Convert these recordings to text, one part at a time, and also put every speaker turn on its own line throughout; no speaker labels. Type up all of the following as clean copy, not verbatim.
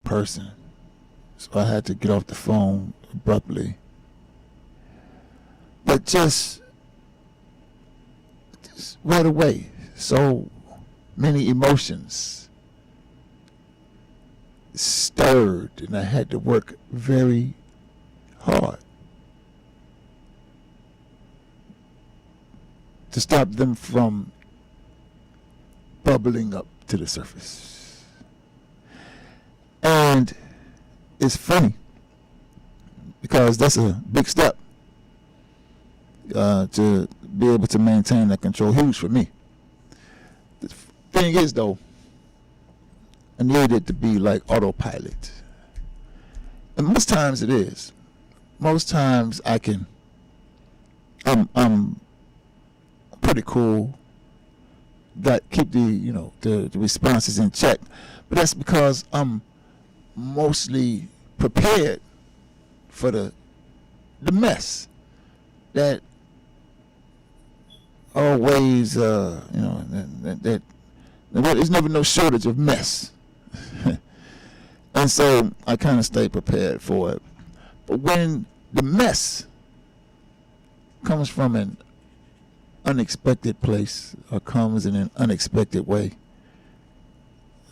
person, so I had to get off the phone abruptly. But just right away, so many emotions stirred, and I had to work very hard to stop them from bubbling up to the surface. And it's funny because that's a big step to be able to maintain that control. Huge for me. The thing is, though, I need it to be like autopilot. And most times it is. Most times I'm pretty cool. Keep the responses in check. But that's because I'm mostly prepared for the mess that always that there's never no shortage of mess. And so I kind of stay prepared for it. But when the mess comes from an unexpected place or comes in an unexpected way,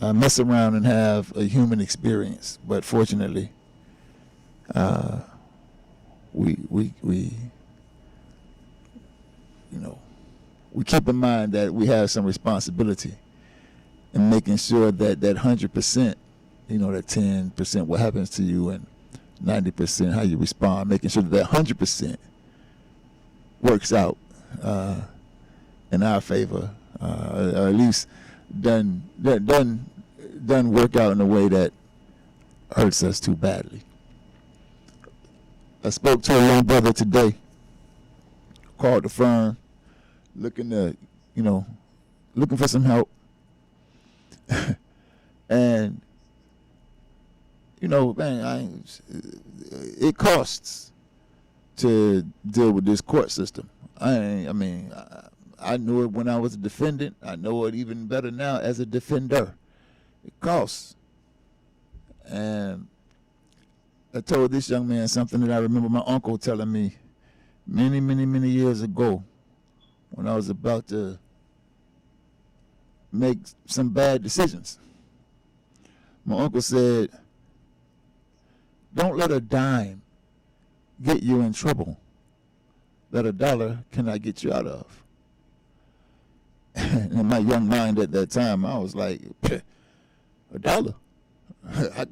I mess around and have a human experience. But fortunately, we keep in mind that we have some responsibility in making sure that 100%, that 10% what happens to you and 90% how you respond, making sure that 100% works out in our favor, or at least done work out in a way that hurts us too badly. I spoke to a young brother today, called the firm, looking for some help. And man, it costs to deal with this court system. I knew it when I was a defendant. I know it even better now as a defender. It costs. And I told this young man something that I remember my uncle telling me many, many, many years ago when I was about to make some bad decisions. My uncle said, "Don't let a dime get you in trouble that a dollar cannot get you out of." And in my young mind at that time, I was like, a dollar? I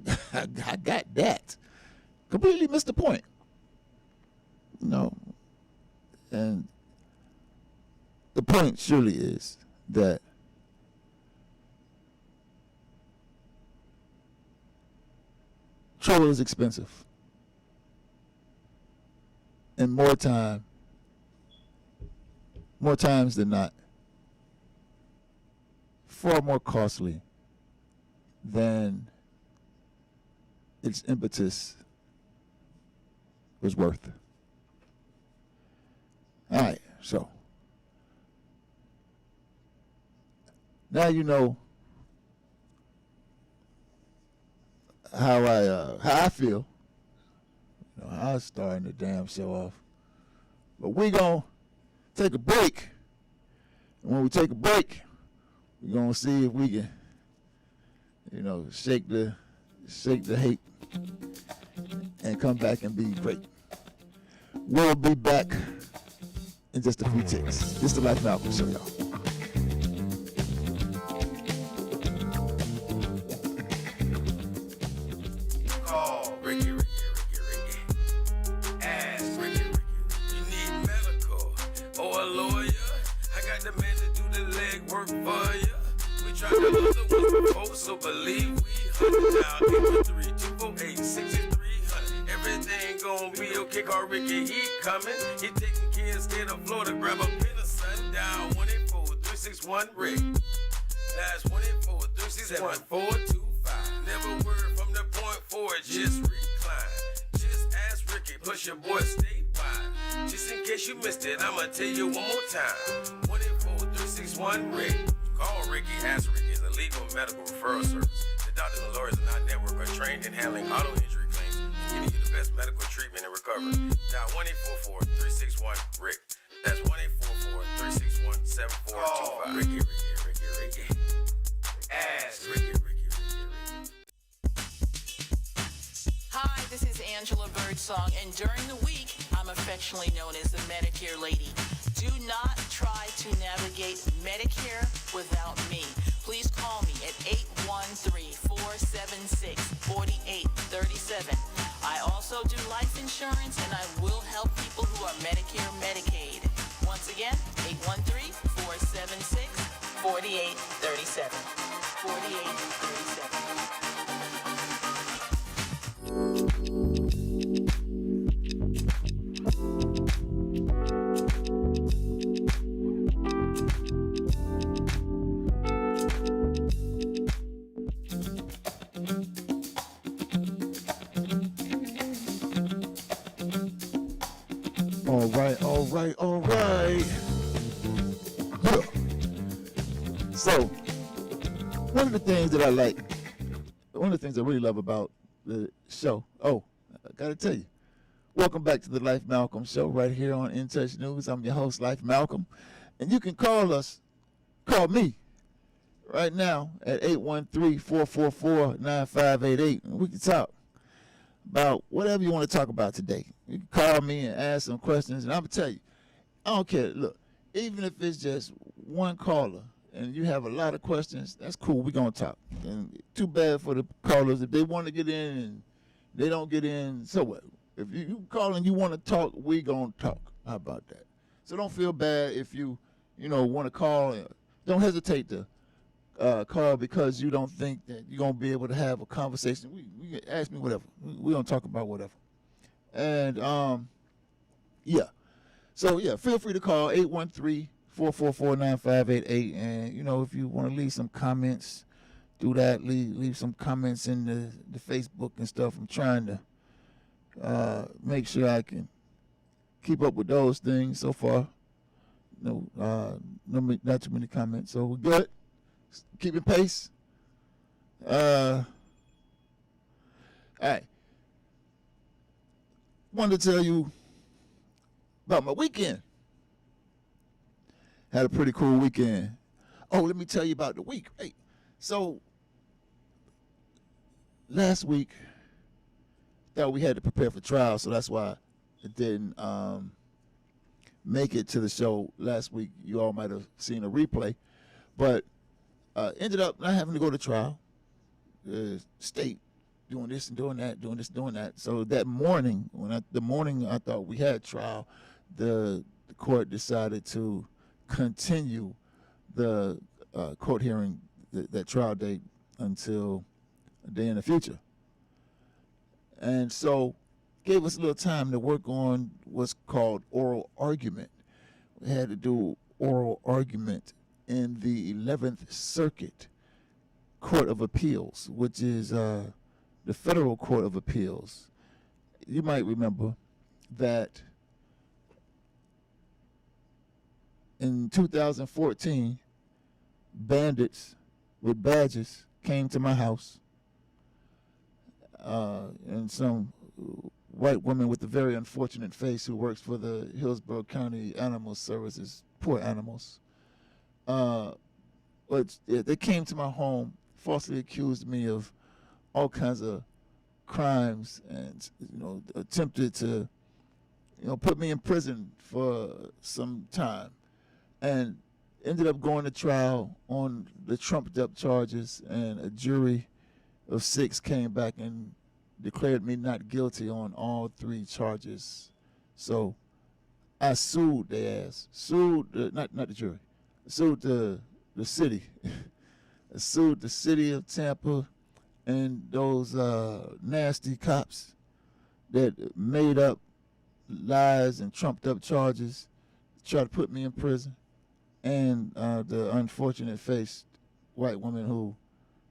got that. Completely missed the point. And the point surely is that trouble is expensive. And more times than not, far more costly than its impetus was worth. All right, so now you know how I feel. I was starting the damn show off, but we gonna take a break. And when we take a break, we're gonna see if we can, shake the hate and come back and be great. We'll be back in just a few ticks. This is the Life Malcolm Show, y'all.
So believe we 100 324860300. Everything gon' be okay. Call Ricky, he coming. He taking kids scared of Florida. Grab a pen of sundown. 184-361 Rick. That's 184-361-425. Never word from the point forward. Just recline. Just ask Ricky. Plus your boy statewide. Just in case you missed it, I'ma tell you one more time. 184-361 Rick. Call Ricky. Ask Ricky. Legal medical referral service. The doctors and lawyers in our network are trained in handling auto injury claims and getting you the best medical treatment and recovery. Dial 1-844-361-RICK. That's 1-844-361-7425. Ricky. Ask Ricky.
Hi, this is Angela Birdsong, and during the week, I'm affectionately known as the Medicare Lady. Do not try to navigate Medicare without me. Please call me at 813-476-4837. I also do life insurance, and I will help people who are Medicare Medicaid. Once again, 813-476-4837. 4837.
All right. Yeah. So, one of the things that I like, one of the things I really love about the show, I gotta tell you, welcome back to the Life Malcolm Show right here on In Touch News. I'm your host, Life Malcolm, and you can call me right now at 813-444-9588, and we can talk about whatever you want to talk about today. You can call me and ask some questions, and I'm going to tell you, I don't care. Look, even if it's just one caller and you have a lot of questions, that's cool. We're going to talk. And too bad for the callers. If they want to get in and they don't get in, so what? If you call and you want to talk, we going to talk. How about that? So don't feel bad if you want to call. Don't hesitate to call because you don't think that you're going to be able to have a conversation. We ask me whatever. We're going to talk about whatever. And, yeah. So, yeah, feel free to call 813-444-9588. And, if you want to leave some comments, do that. Leave some comments in the Facebook and stuff. I'm trying to make sure I can keep up with those things so far. Not too many comments. So, we're good. Keeping pace. All right. Wanted to tell you about my weekend. Had a pretty cool weekend. Oh, let me tell you about the week. Hey, so last week, thought we had to prepare for trial, so that's why it didn't make it to the show last week. You all might have seen a replay, but ended up not having to go to trial. State doing this and doing that, doing this, doing that. So that morning, the morning I thought we had trial, the court decided to continue the court hearing, that trial date, until a day in the future. And so gave us a little time to work on what's called oral argument. We had to do oral argument in the 11th Circuit Court of Appeals, which is the Federal Court of Appeals. You might remember that in 2014, bandits with badges came to my house, and some white woman with a very unfortunate face who works for the Hillsborough County Animal Services, poor animals. But they came to my home, falsely accused me of all kinds of crimes, and attempted to put me in prison for some time, and ended up going to trial on the trumped up charges, and a jury of 6 came back and declared me not guilty on all 3 charges. So I sued their ass. Not the jury. I sued the city. I sued the city of Tampa and those nasty cops that made up lies and trumped up charges, tried to put me in prison, and the unfortunate faced white woman who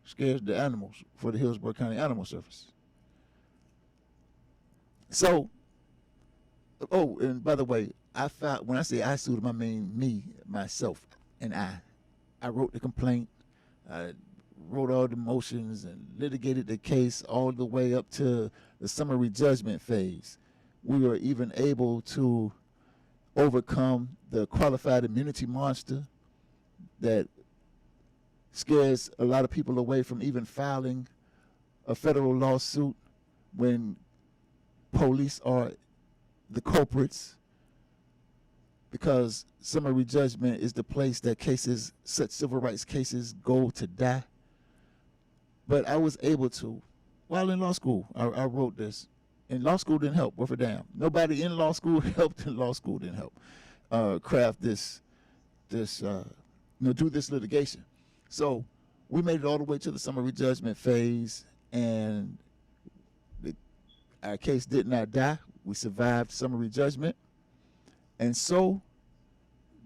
scares the animals for the Hillsborough County Animal Service. So, and by the way, when I say I sued him, I mean me, myself, and I wrote the complaint. I wrote all the motions and litigated the case all the way up to the summary judgment phase. We were even able to overcome the qualified immunity monster that scares a lot of people away from even filing a federal lawsuit when police are the culprits, because summary judgment is the place that cases, such civil rights cases, go to die. But I was able to, while in law school, I wrote this. And law school didn't help, worth a damn. Nobody in law school helped, and law school didn't help craft do this litigation. So we made it all the way to the summary judgment phase, and our case did not die. We survived summary judgment. And so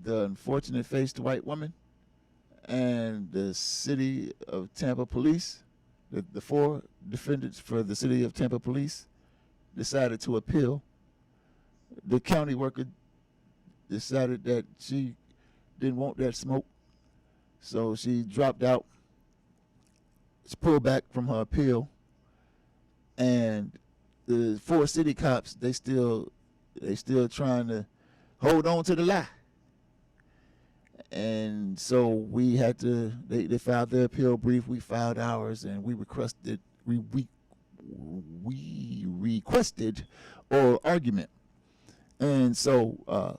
the unfortunate faced white woman and the city of Tampa police, the 4 defendants for the city of Tampa police, decided to appeal. The county worker decided that she didn't want that smoke, so she dropped out. She pulled back from her appeal, and the 4 city cops, they still trying to hold on to the lie. And so we had to, they filed their appeal brief, we filed ours, and we requested oral argument. And so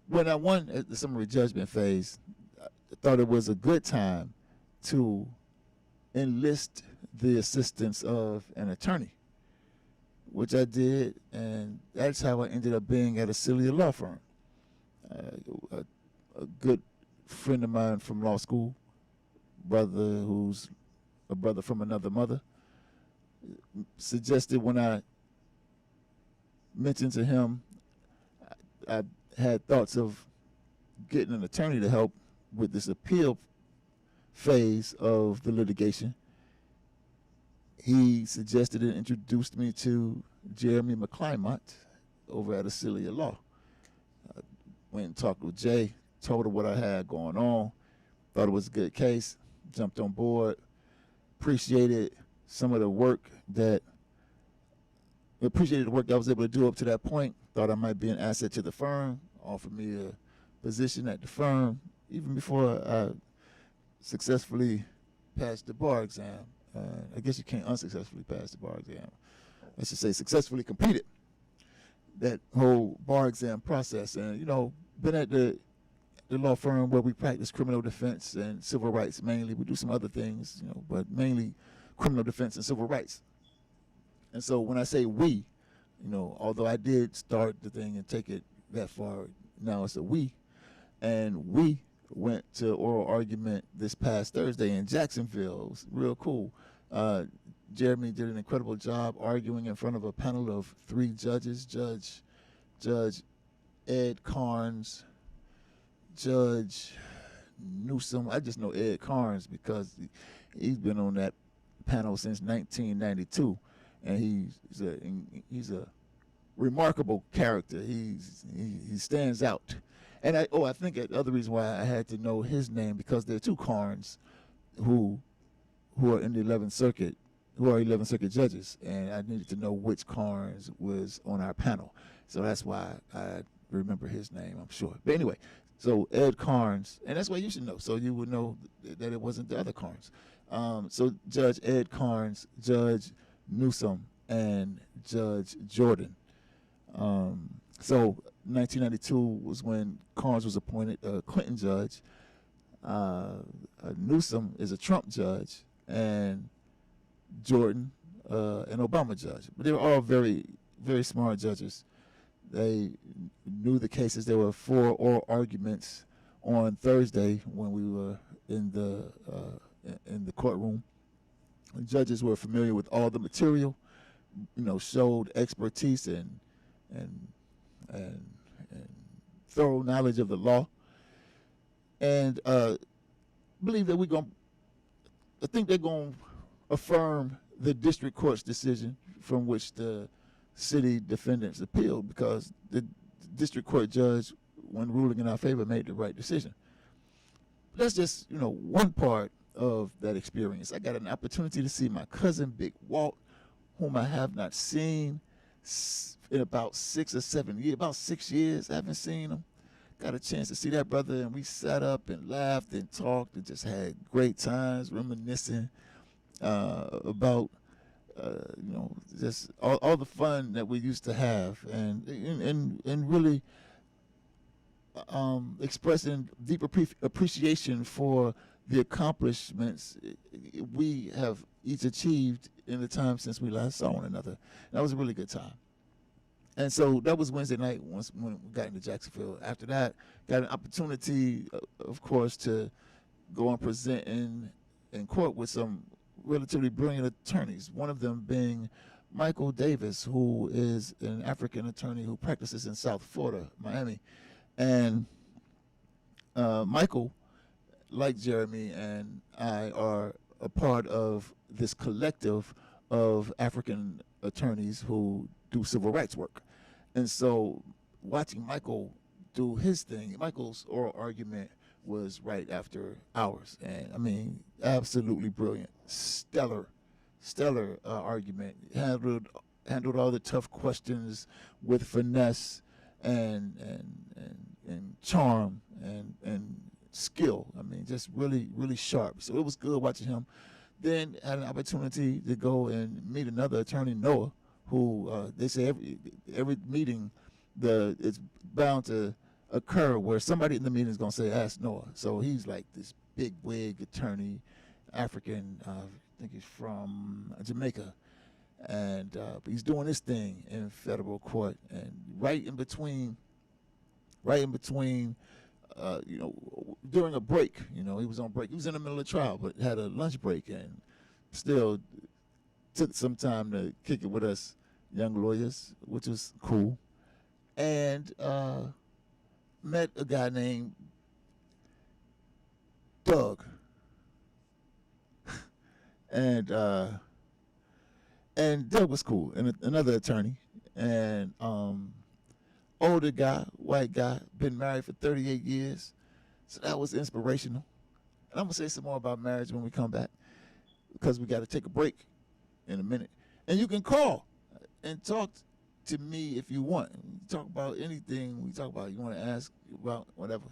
when I won at the summary judgment phase, I thought it was a good time to enlist the assistance of an attorney, which I did, and that's how I ended up being at a Celia law firm. A good friend of mine from law school, brother who's a brother from another mother, suggested, when I mentioned to him I had thoughts of getting an attorney to help with this appeal phase of the litigation, he suggested and introduced me to Jeremy McClymont over at Acelia Law. I went and talked with Jay, told her what I had going on, thought it was a good case, jumped on board, appreciated some of the work that I was able to do up to that point, thought I might be an asset to the firm, offered me a position at the firm even before I successfully passed the bar exam. I guess you can't unsuccessfully pass the bar exam. I should say successfully completed that whole bar exam process. And, been at the law firm where we practice criminal defense and civil rights mainly. We do some other things, but mainly criminal defense and civil rights. And so when I say we, although I did start the thing and take it that far, now it's a we. And we went to oral argument this past Thursday in Jacksonville. It was real cool. Jeremy did an incredible job arguing in front of a panel of 3 judges, Judge Ed Carnes, Judge Newsom. I just know Ed Carnes because he's been on that panel since 1992, and he's a remarkable character. He stands out. And I think the other reason why I had to know his name, because there are 2 Carnes who are in the 11th Circuit, who are 11th Circuit judges, and I needed to know which Carnes was on our panel. So that's why I remember his name, I'm sure. But anyway, so Ed Carnes, and that's why you should know, so you would know that it wasn't the other Carnes. So Judge Ed Carnes, Judge Newsom, and Judge Jordan. So 1992 was when Carnes was appointed a Clinton judge. Newsom is a Trump judge, and Jordan an Obama judge. But they were all very, very smart judges. They knew the cases. There were 4 oral arguments on Thursday when we were in the courtroom. The judges were familiar with all the material, showed expertise and thorough knowledge of the law, and believe that I think they're going to affirm the district court's decision from which the city defendants appealed, because the district court judge, when ruling in our favor, made the right decision. That's just one part of that experience. I got an opportunity to see my cousin, Big Walt, whom I have not seen in about 6 or 7 years, about 6 years. I haven't seen him. Got a chance to see that brother, and we sat up and laughed and talked and just had great times reminiscing about just all the fun that we used to have, and really expressing deep appreciation for the accomplishments we have each achieved in the time since we last saw one another. That was a really good time. And so that was Wednesday night when we got into Jacksonville. After that, got an opportunity, of course, to go and present in court with some relatively brilliant attorneys, one of them being Michael Davis, who is an African attorney who practices in South Florida, Miami. And Michael, like Jeremy and I, are a part of this collective of African attorneys who do civil rights work. And so watching Michael do his thing, Michael's oral argument was right after ours. And I mean, absolutely brilliant, stellar argument. Handled all the tough questions with finesse and charm and skill. I mean, just really, really sharp. So it was good watching him. Then had an opportunity to go and meet another attorney, Noah, who they say every meeting it's bound to occur where somebody in the meeting is going to say, ask Noah. So he's like this big wig attorney, African, I think he's from Jamaica. And he's doing this thing in federal court. And right in between, during a break, he was on break. He was in the middle of the trial, but had a lunch break and still took some time to kick it with us young lawyers, which was cool. And met a guy named Doug. And Doug was cool, and another attorney, and older guy, white guy, been married for 38 years, so that was inspirational. And I'm gonna say some more about marriage when we come back, because we got to take a break in a minute. And you can call and talk to me if you want. Talk about anything we talk about. You want to ask about whatever,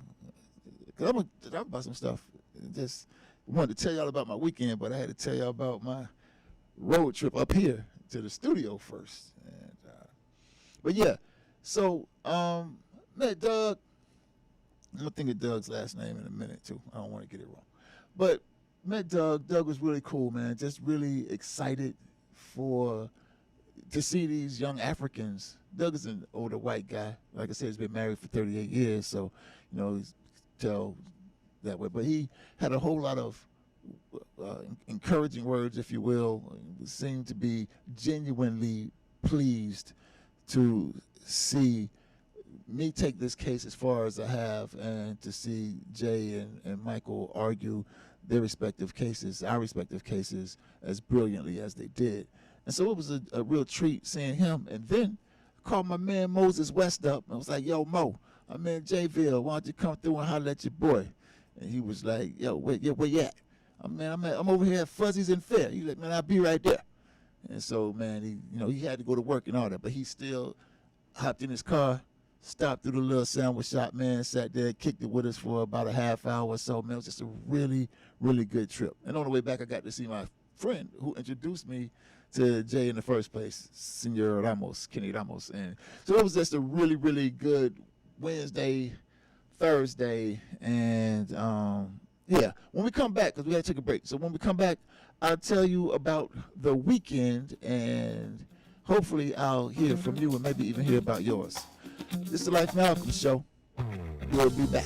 because I'm gonna talk about some stuff. Just wanted to tell y'all about my weekend, but I had to tell y'all about my road trip up here to the studio first. And but yeah, so met Doug. I'm gonna think of Doug's last name in a minute too. I don't want to get it wrong. But met Doug. Doug was really cool, man. Just really excited to see these young Africans. Doug is an older white guy. Like I said, he's been married for 38 years, so he's tell that way. But he had a whole lot of encouraging words, if you will. He seemed to be genuinely pleased to see me take this case as far as I have, and to see Jay and Michael argue their respective cases, our respective cases, as brilliantly as they did. And so it was a real treat seeing him. And then I called my man Moses West up, and I was like, yo, Mo, I'm in Jayville. Why don't you come through and holler at your boy? And he was like, yo, where you at? I'm over here at Fuzzy's and Fair. He's like, man, I'll be right there. And so, man, he had to go to work and all that, but he still hopped in his car, stopped through the little sandwich shop, man, sat there, kicked it with us for about a half hour or so. Man, it was just a really, really good trip. And on the way back, I got to see my friend who introduced me to Jay in the first place, Senor Ramos, Kenny Ramos. And so it was just a really, really good Wednesday, Thursday, and yeah. When we come back, because we got to take a break. So when we come back, I'll tell you about the weekend, and hopefully I'll hear from you and maybe even hear about yours. This is the Life Malcolm Show. We'll be back.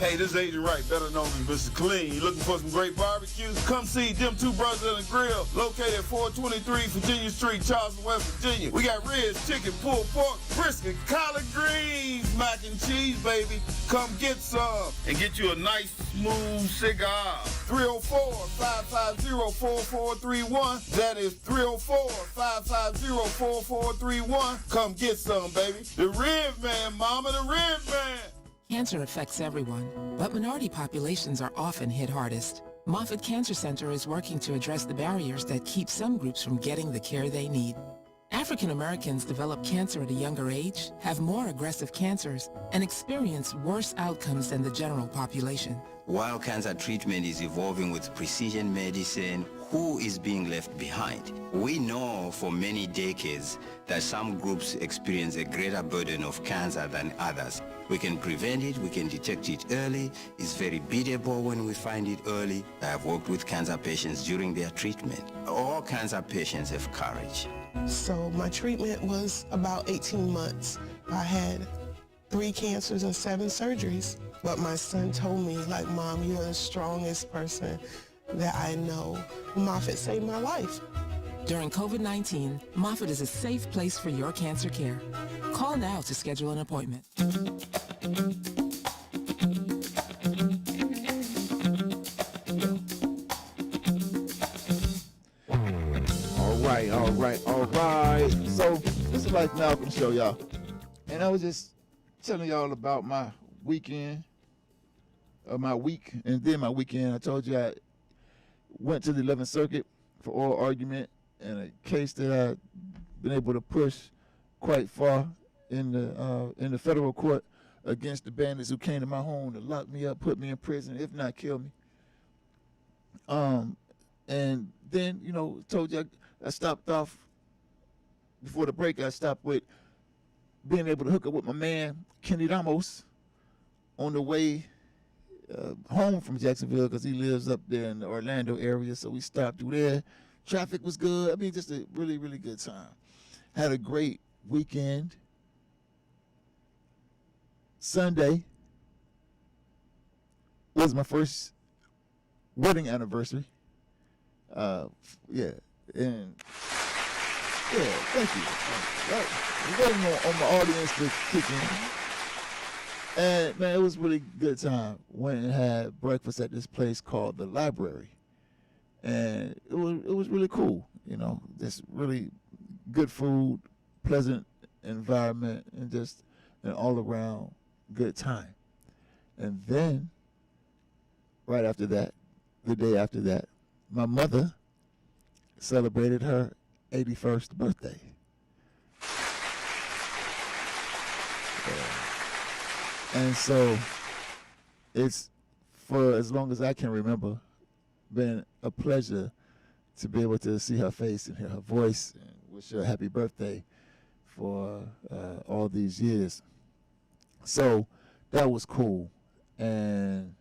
Hey, this is Agent Wright, better known as Mr. Clean. You looking for some great barbecue? Come see them two brothers in the grill, located at 423 Virginia Street, Charleston, West Virginia. We got ribs, chicken, pulled pork, brisket, collard greens, mac and cheese, baby. Come get some and get you a nice, smooth cigar. 304-550-4431. That is 304-550-4431. Come get some, baby. The Rib Man, mama, the Rib Man.
Cancer affects everyone, but minority populations are often hit hardest. Moffitt Cancer Center is working to address the barriers that keep some groups from getting the care they need. African Americans develop cancer at a younger age, have more aggressive cancers, and experience worse outcomes than the general population.
While cancer treatment is evolving with precision medicine, who is being left behind? We know for many decades that some groups experience a greater burden of cancer than others. We can prevent it, we can detect it early. It's very beatable when we find it early. I have worked with cancer patients during their treatment. All cancer patients have courage.
So my treatment was about 18 months. I had 3 cancers and 7 surgeries. But my son told me, like, Mom, you're the strongest person that I know. Moffitt saved my life.
During COVID-19, Moffitt is a safe place for your cancer care. Call now to schedule an appointment.
All right. So this is Life Malcolm show, y'all. And I was just telling y'all about my weekend, my week, and then my weekend. I told you I went to the 11th Circuit for oral argument in a case that I've been able to push quite far in the federal court against the bandits who came to my home to lock me up, put me in prison, if not kill me. And then, told you I stopped off before the break. I stopped with being able to hook up with my man, Kenny Ramos, on the way home from Jacksonville because he lives up there in the Orlando area. So we stopped through there. Traffic was good. I mean, just a really, really good time. Had a great weekend. Sunday was my first wedding anniversary. And thank you. I'm waiting on my audience to kick in. And man, it was a really good time. Went and had breakfast at this place called The Library. And it was really cool, just really good food, pleasant environment, and just an all around good time. And then right after that, the day after that, my mother celebrated her 81st birthday. And so it's, for as long as I can remember, been a pleasure to be able to see her face and hear her voice and wish her a happy birthday for all these years. So that was cool. And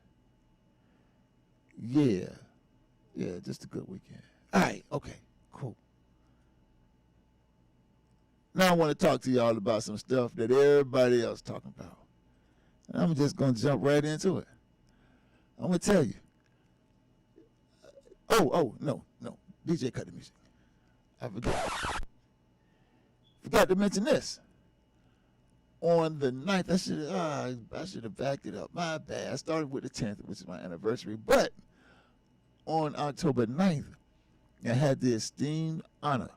yeah, just a good weekend. All right, okay, cool. Now I want to talk to y'all about some stuff that everybody else talking about. And I'm just going to jump right into it. I'm going to tell you. No. DJ cut the music. I forgot to mention this. On the 9th, I should have backed it up. My bad. I started with the 10th, which is my anniversary. But on October 9th, I had the esteemed honor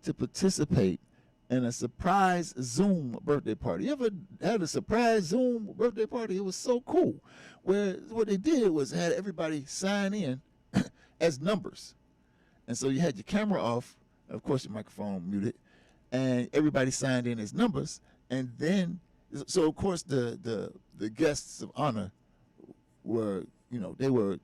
to participate in a surprise Zoom birthday party. You ever had a surprise Zoom birthday party? It was so cool. Where what they did was had everybody sign in as numbers. And so you had your camera off, of course your microphone muted, and everybody signed in as numbers. And then, so of course the guests of honor were, they were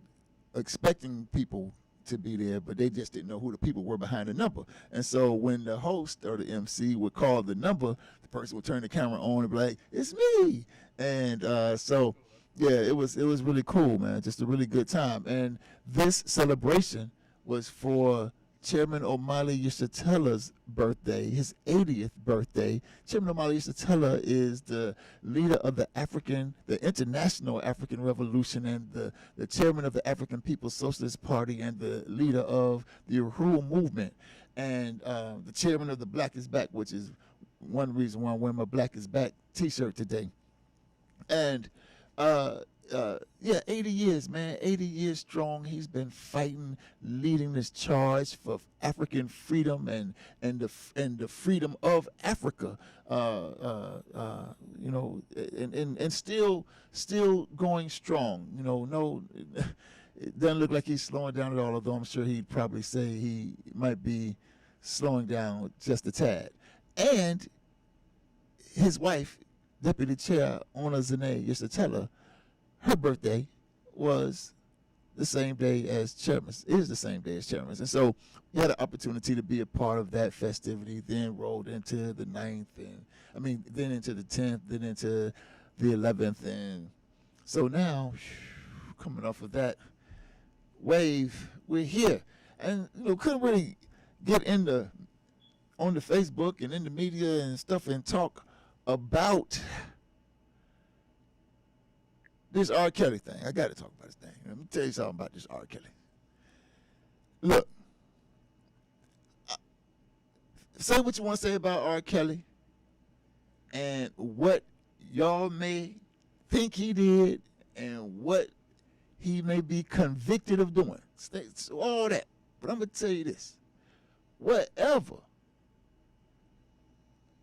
expecting people to be there, but they just didn't know who the people were behind the number. And so when the host or the MC would call the number, the person would turn the camera on and be like, "It's me." And it was really cool, man. Just a really good time. And this celebration was for Chairman Omali Yeshitela's birthday, his 80th birthday. Chairman Omali Yeshitela is the leader of the International African Revolution, and the chairman of the African People's Socialist Party, and the leader of the Uhuru movement, and the chairman of the Black is Back, which is one reason why I'm wearing my Black is Back t-shirt today. And 80 years, man, 80 years strong. He's been fighting, leading this charge for African freedom and the freedom of Africa. You know, and still going strong. You know, no, it doesn't look like he's slowing down at all. Although I'm sure he'd probably say he might be slowing down just a tad. And his wife, Deputy Chair Ona Zane Yeshitela, her birthday was the same day as Chairman's. It is the same day as Chairman's. And so we had an opportunity to be a part of that festivity, then rolled into the 9th, then into the 10th, then into the 11th. And so now, coming off of that wave, we're here. And, you know, couldn't really get on the Facebook and in the media and stuff and talk about this R. Kelly thing. I got to talk about this thing. Let me tell you something about this R. Kelly. Look, say what you want to say about R. Kelly and what y'all may think he did and what he may be convicted of doing. So all that. But I'm going to tell you this. Whatever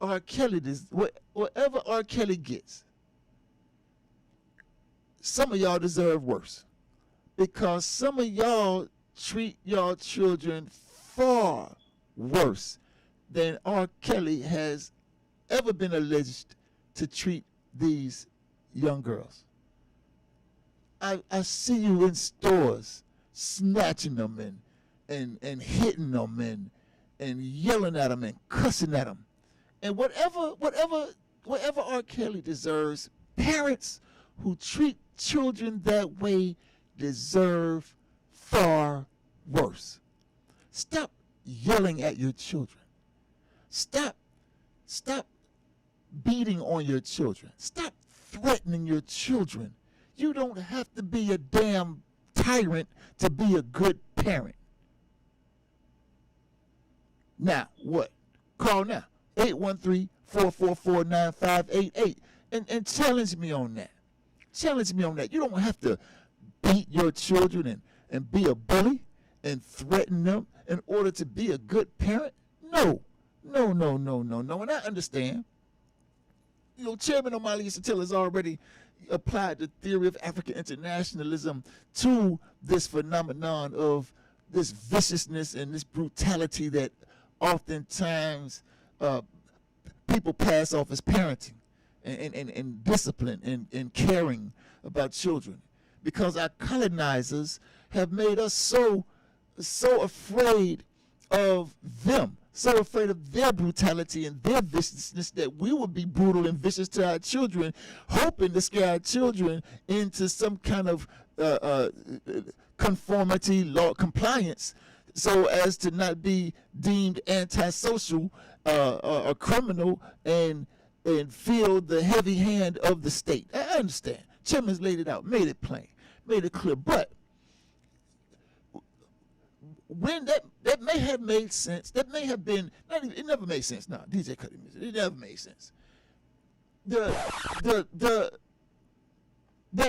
R. Kelly does, whatever R. Kelly gets, some of y'all deserve worse, because some of y'all treat y'all children far worse than R. Kelly has ever been alleged to treat these young girls. I see you in stores snatching them and hitting them and yelling at them and cussing at them. And whatever R. Kelly deserves, parents who treat children that way deserve far worse. Stop yelling at your children. Stop beating on your children. Stop threatening your children. You don't have to be a damn tyrant to be a good parent. Now, what? Call now. 813-444-9588 and challenge me on that. Challenge me on that. You don't have to beat your children and be a bully and threaten them in order to be a good parent. No. And I understand. You know, Chairman Omali Yeshitela has already applied the theory of African internationalism to this phenomenon of this viciousness and this brutality that oftentimes people pass off as parenting and discipline and caring about children, because our colonizers have made us so afraid of them, so afraid of their brutality and their viciousness, that we would be brutal and vicious to our children, hoping to scare our children into some kind of conformity, law compliance, so as to not be deemed antisocial or criminal and feel the heavy hand of the state. I understand. Chairman's laid it out, made it plain, made it clear. But when that may have made sense, that may have been, it never made sense. No, DJ Cuddy music, it never made sense. That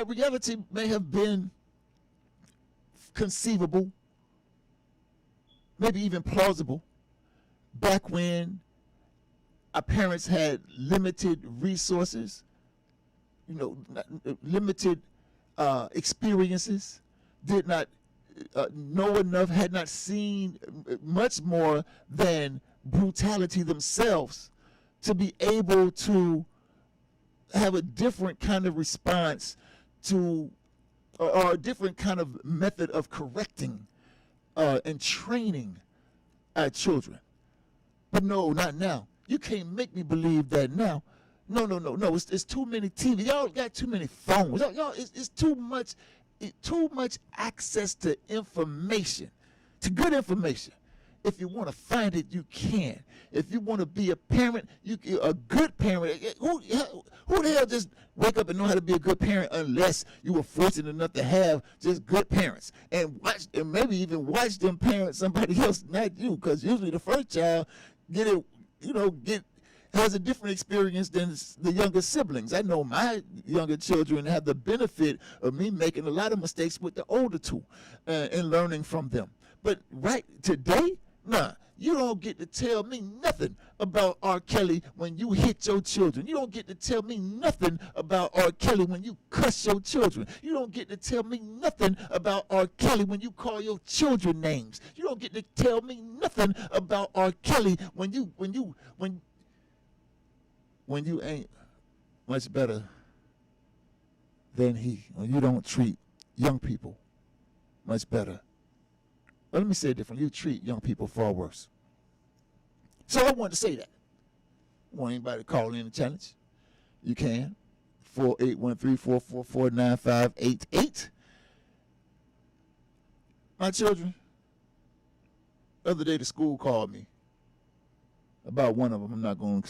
reality may have been conceivable, maybe even plausible, back when our parents had limited resources, limited experiences, did not know enough, had not seen much more than brutality themselves to be able to have a different kind of response to, or a different kind of method of correcting and training our children. But no, not now. You can't make me believe that now. No. It's too many TV. Y'all got too many phones. Y'all, it's too much access to information, to good information. If you want to find it, you can. If you want to be a parent, a good parent. Who the hell just wake up and know how to be a good parent unless you were fortunate enough to have just good parents and maybe even watch them parent somebody else, not you, because usually the first child has a different experience than the younger siblings. I know my younger children have the benefit of me making a lot of mistakes with the older two and learning from them. But right today, nah, you don't get to tell me nothing about R. Kelly when you hit your children. You don't get to tell me nothing about R. Kelly when you cuss your children. You don't get to tell me nothing about R. Kelly when you call your children names. You don't get to tell me nothing about R. Kelly when you ain't much better than he. When you don't treat young people much better. Well, let me say it differently. You treat young people far worse. So I wanted to say that. Want anybody to call in and challenge? You can. 4813-444-9588. My children, the other day the school called me about one of them. I'm not going to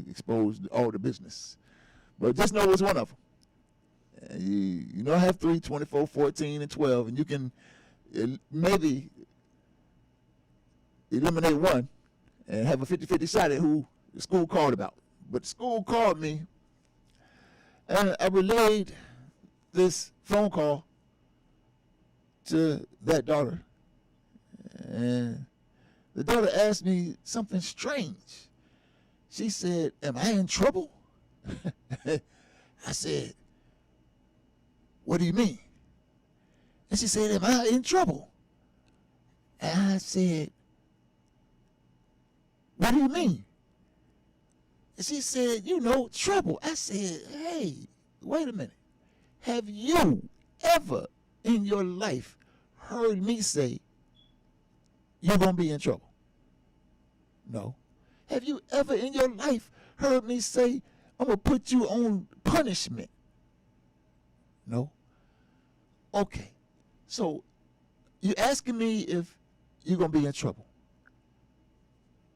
expose all the business. But just know it's one of them. And you know I have 3, 24, 14, and 12, and you can maybe eliminate one and have a 50-50 shot at who the school called about. But the school called me, and I relayed this phone call to that daughter. And the daughter asked me something strange. She said, "Am I in trouble?" I said, "What do you mean?" And she said, "Am I in trouble?" And I said, "What do you mean?" And she said, "Trouble." I said, "Hey, wait a minute. Have you ever in your life heard me say, you're going to be in trouble? No. Have you ever in your life heard me say, I'm going to put you on punishment? No. Okay. So you're asking me if you're going to be in trouble.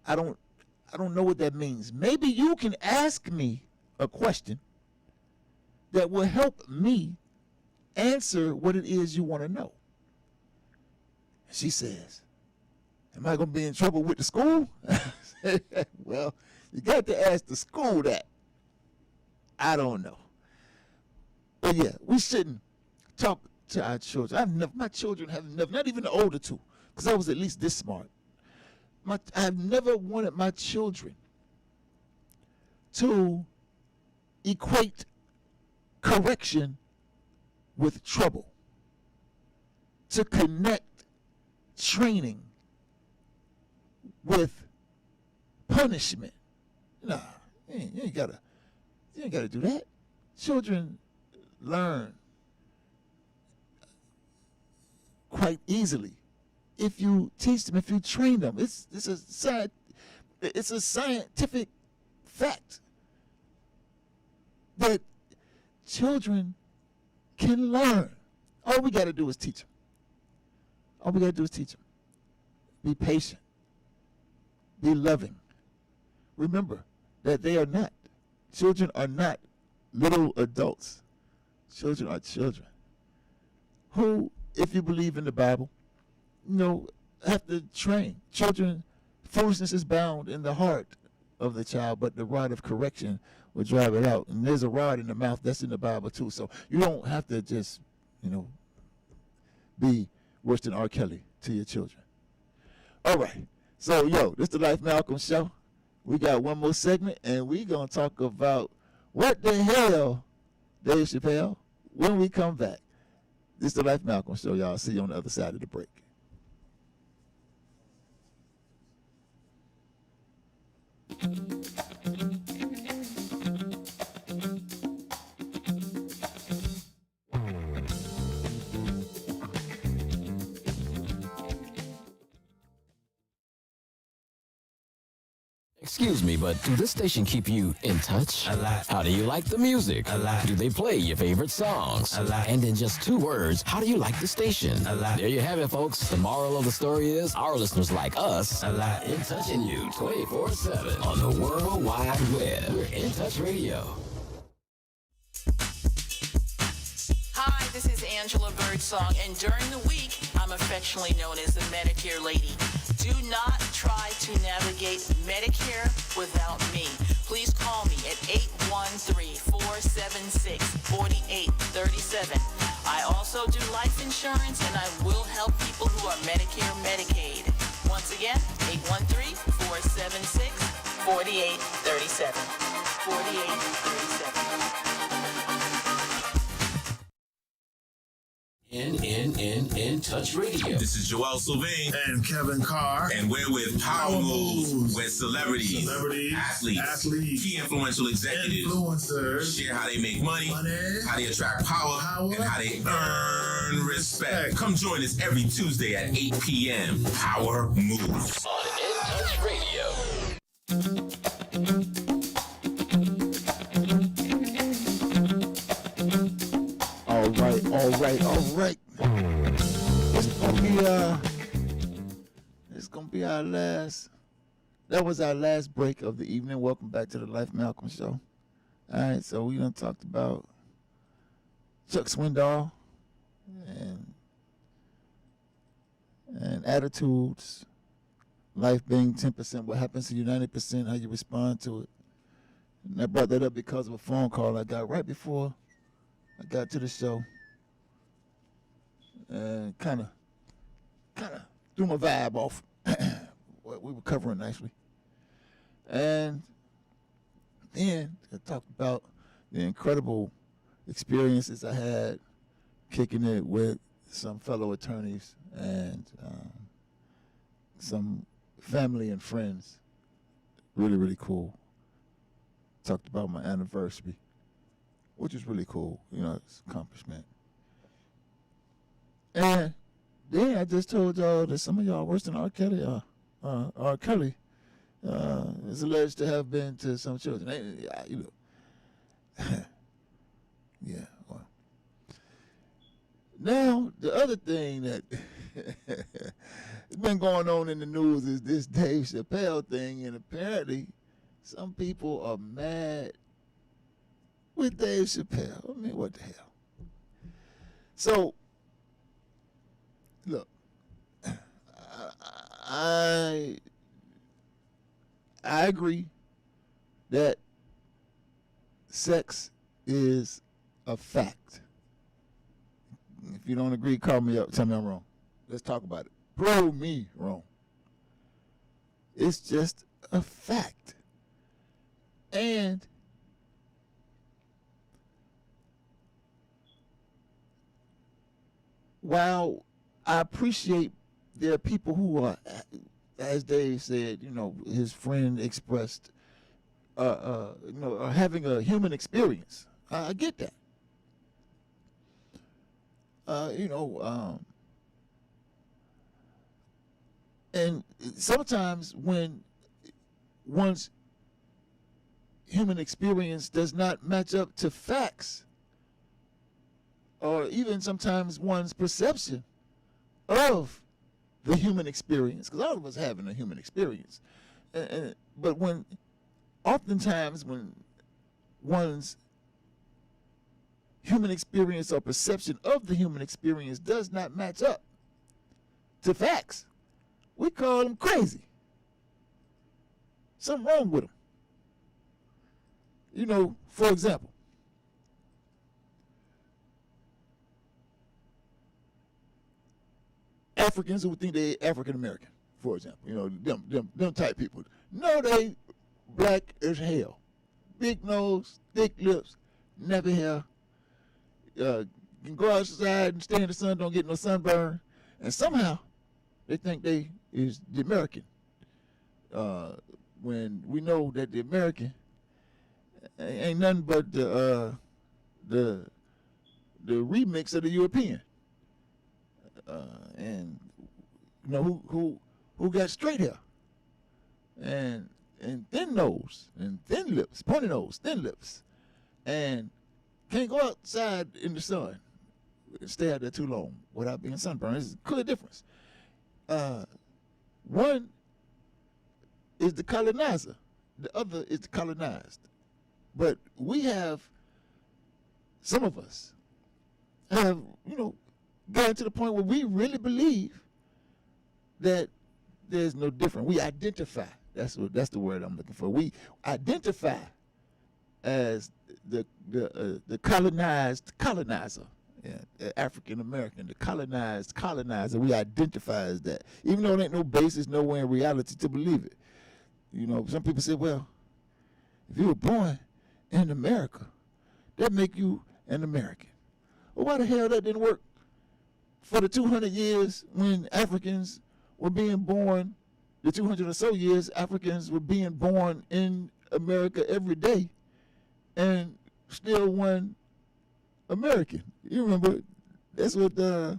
I don't know what that means. Maybe you can ask me a question that will help me answer what it is you want to know. She says, "Am I going to be in trouble with the school?" Well, you got to ask the school that. I don't know. But yeah, we shouldn't talk to our children. My children have never, not even the older two, because I was at least this smart. I've never wanted my children to equate correction with trouble, to connect training with punishment. Nah, you ain't gotta do that. Children learn quite easily if you teach them, if you train them. It's a scientific fact that children can learn. All we got to do is teach them. All we got to do is teach them. Be patient. Be loving. Remember that children are not little adults. Children are children who, if you believe in the Bible, have to train. Children, foolishness is bound in the heart of the child, but the rod of correction will drive it out. And there's a rod in the mouth, that's in the Bible too. So you don't have to just, be worse than R. Kelly to your children. All right. So, this is the Life Malcolm Show. We got one more segment, and we going to talk about what the hell, Dave Chappelle, when we come back. This is the Life Malcolm Show, y'all. See you on the other side of the break.
Excuse me, but do this station keep you in touch?
A lot.
How do you like the music?
A lot.
Do they play your favorite songs?
A lot.
And in just 2 words, how do you like the station?
A lot.
There you have it, folks. The moral of the story is our listeners like us
A lot.
in touching you 24/7 on the World Wide Web. We're In Touch Radio.
Hi, this is Angela Birdsong, and during the week, I'm affectionately known as the Medicare Lady. Do not try to navigate Medicare without me. Please call me at 813-476-4837. I also do life insurance, and I will help people who are Medicare, Medicaid. Once again, 813-476-4837. 4837.
In Touch Radio.
This is Joel Sylvain,
And Kevin Carr.
and we're with Power Moves, where celebrities, athletes, key influential executives
influencers,
share how they make money,
Money.
how they attract power, and how they earn respect. Come join us every Tuesday at 8 p.m. Power Moves.
On In Touch Radio.
All right. It's gonna be our last. That was our last break of the evening. Welcome back to the Life Malcolm Show. All right, so we done talked about Chuck Swindoll and attitudes, life being 10%, what happens to you 90%, how you respond to it. And I brought that up because of a phone call I got right before I got to the show. And kind of threw my vibe off. What we were covering actually. And then I talked about the incredible experiences I had kicking it with some fellow attorneys and some family and friends. Really, really cool. Talked about my anniversary, which is really cool. You know, it's an accomplishment. And then I just told y'all that some of y'all worse than R. Kelly are. R. Kelly is alleged to have been to some children. You know. Yeah. Well. Now, the other thing that has been going on in the news is this Dave Chappelle thing, and apparently some people are mad with Dave Chappelle. I mean, what the hell? So, look, I agree that sex is a fact. If you don't agree, call me up, tell me I'm wrong. Let's talk about it. Prove me wrong. It's just a fact. And while I appreciate there are people who are, as Dave said, you know, his friend expressed, you know, are having a human experience. I get that. You know, and sometimes when one's human experience does not match up to facts, or even sometimes one's perception of the human experience, because all of us having a human experience, but oftentimes when one's human experience or perception of the human experience does not match up to facts, we call them crazy. Something wrong with them. You know, for example, Africans who think they African American, for example, you know, them type people. No, they black as hell. Big nose, thick lips, nappy hair. Can go outside and stay in the sun, don't get no sunburn, and somehow they think they is the American. When we know that the American ain't nothing but the remix of the European. And you know who got straight hair, and and thin nose and thin lips, pointy nose, thin lips, and can't go outside in the sun and stay out there too long without being sunburned. There's a clear difference. One is the colonizer, the other is the colonized. But we have, some of us have, gotten to the point where we really believe that there's no difference. We identify. That's the word I'm looking for. We identify as the colonized colonizer, African American, the colonized colonizer. We identify as that, even though there ain't no basis nowhere in reality to believe it. Some people say, well, if you were born in America, that make you an American. Well, why the hell that didn't work for the 200 years when Africans were being born? The 200 or so years Africans were being born in America every day and still one American. You remember, that's what the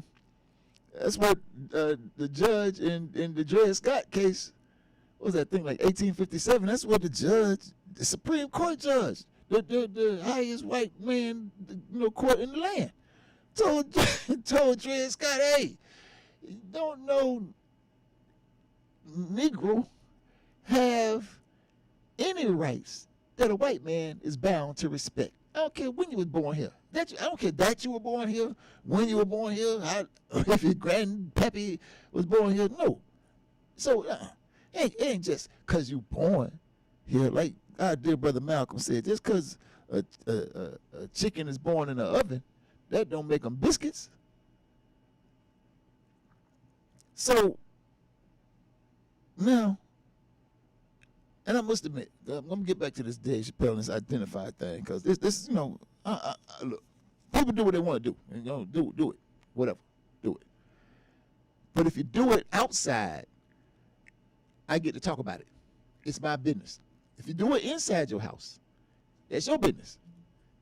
judge in the Dred Scott case, what was that thing, like 1857? That's what the Supreme Court judge, the highest white man, court in the land, told Dred Scott, hey, don't no Negro have any rights that a white man is bound to respect. I don't care when you was born here. I don't care that you were born here, when you were born here, if your grandpappy was born here. No. So it ain't just because you born here. Like our dear brother Malcolm said, just because a chicken is born in an oven, that don't make them biscuits. So now, and I must admit, I'm gonna get back to this Dave Chappelle and this identified thing, because this look, people do what they want to do, do it, whatever, do it. But if you do it outside, I get to talk about it. It's my business. If you do it inside your house, that's your business.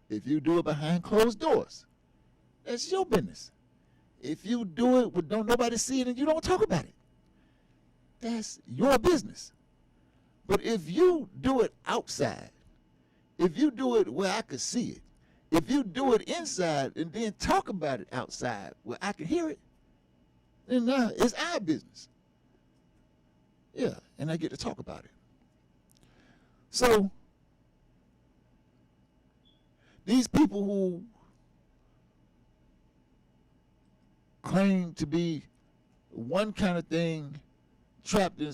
If you do it behind closed doors, that's your business. If you do it with don't nobody see it and you don't talk about it, that's your business. But if you do it outside, if you do it where I can see it, if you do it inside and then talk about it outside where I can hear it, then now it's our business. Yeah, and I get to talk about it. So these people who claim to be one kind of thing, trapped in,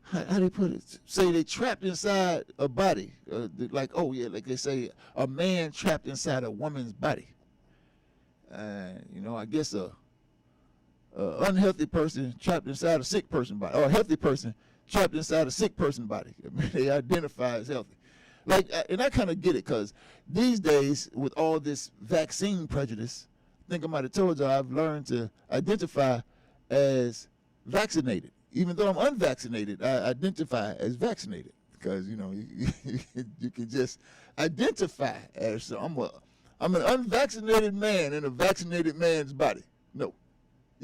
how they put it? Say they trapped inside a body, like they say a man trapped inside a woman's body. I guess a unhealthy person trapped inside a sick person's body, or a healthy person trapped inside a sick person's body. I mean, they identify as healthy. And I kind of get it, because these days with all this vaccine prejudice, I think I might have told you I've learned to identify as vaccinated. Even though I'm unvaccinated, I identify as vaccinated, because you can just identify as I'm an unvaccinated man in a vaccinated man's body. No,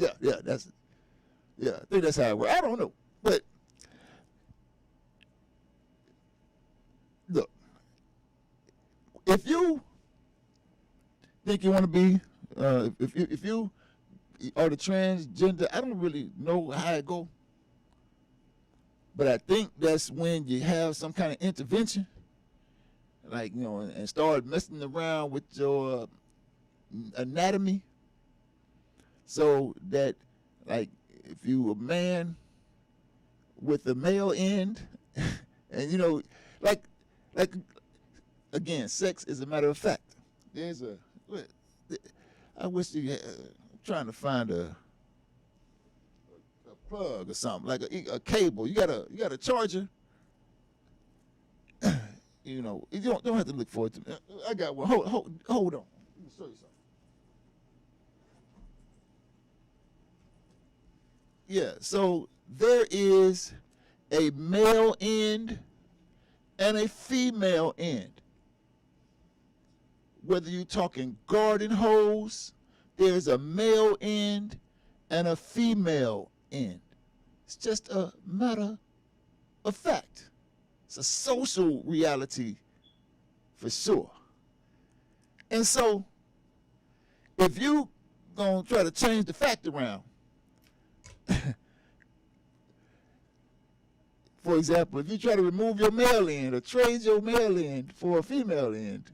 I think that's how it works. I don't know, but look, if you think you want to be, if you are the transgender, I don't really know how it go. But I think that's when you have some kind of intervention, like, and start messing around with your anatomy, so that, like, if you a man with a male end, and, like, again, sex is a matter of fact. I wish I'm trying to find a plug or something, like a cable. You got a charger. You don't have to look for it. I got one. Hold on. Let me show you something. Yeah. So there is a male end and a female end. Whether you're talking garden hose, there's a male end and a female end. It's just a matter of fact. It's a social reality for sure. And so, if you gonna try to change the fact around, for example, if you try to remove your male end or trade your male end for a female end,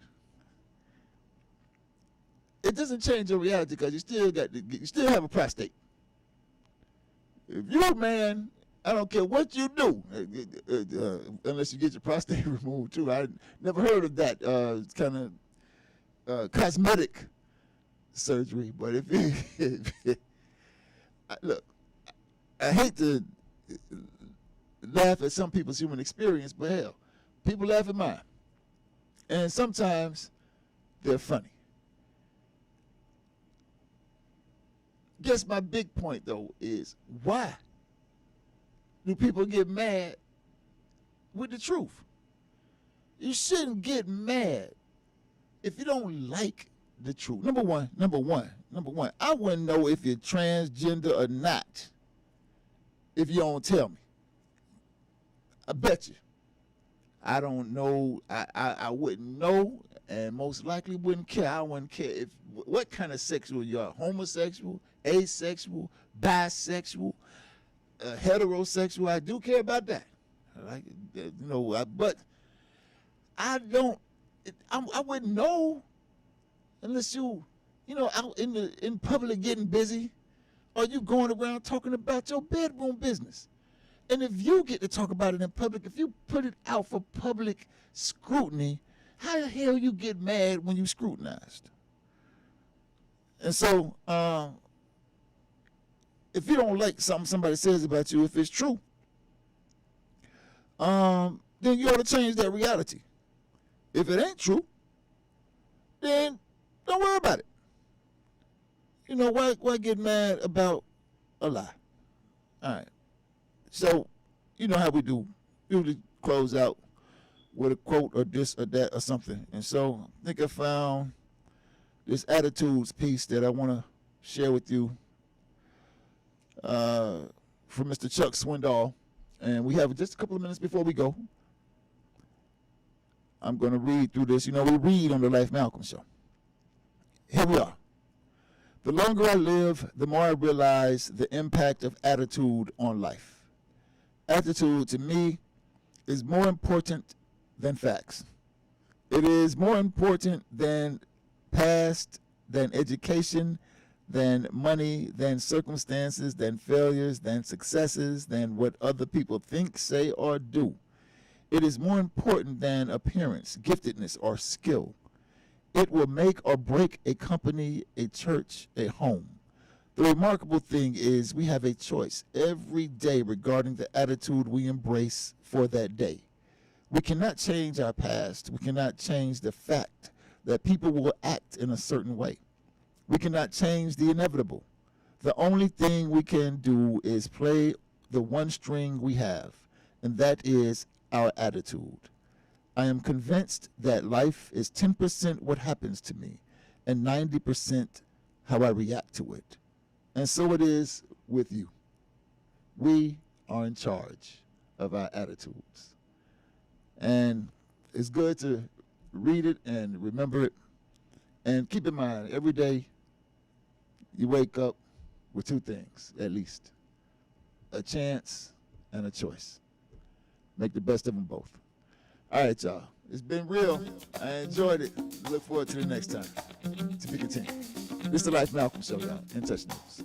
it doesn't change your reality because you still have a prostate. If you're a man, I don't care what you do, unless you get your prostate removed too. I never heard of that kind of cosmetic surgery. But look, I hate to laugh at some people's human experience, but hell, people laugh at mine. And sometimes they're funny. Guess my big point, though, is why do people get mad with the truth? You shouldn't get mad if you don't like the truth. Number one, I wouldn't know if you're transgender or not if you don't tell me. I bet you. I don't know. I wouldn't know, and most likely wouldn't care. I wouldn't care what kind of sexual you are. Homosexual, asexual, bisexual, heterosexual. I do care about that. Like, but I don't. I wouldn't know unless out in public getting busy, or you going around talking about your bedroom business. And if you get to talk about it in public, if you put it out for public scrutiny, how the hell you get mad when you scrutinized? And so, if you don't like something somebody says about you, if it's true, then you ought to change that reality. If it ain't true, then don't worry about it. Why get mad about a lie? All right. So, you know how we do. Usually close out with a quote or this or that or something. And so I think I found this attitudes piece that I want to share with you from Mr. Chuck Swindoll. And we have just a couple of minutes before we go. I'm going to read through this. We read on the Life Malcolm Show. Here we are. The longer I live, the more I realize the impact of attitude on life. Attitude, to me, is more important than facts. It is more important than past, than education, than money, than circumstances, than failures, than successes, than what other people think, say, or do. It is more important than appearance, giftedness, or skill. It will make or break a company, a church, a home. The remarkable thing is we have a choice every day regarding the attitude we embrace for that day. We cannot change our past. We cannot change the fact that people will act in a certain way. We cannot change the inevitable. The only thing we can do is play the one string we have, and that is our attitude. I am convinced that life is 10% what happens to me and 90% how I react to it. And so it is with you. We are in charge of our attitudes. And it's good to read it and remember it. And keep in mind, every day you wake up with two things, at least. A chance and a choice. Make the best of them both. All right, y'all. It's been real. I enjoyed it. Look forward to the next time. To be continued. This is the Life Malcolm Show, y'all. In Touch News.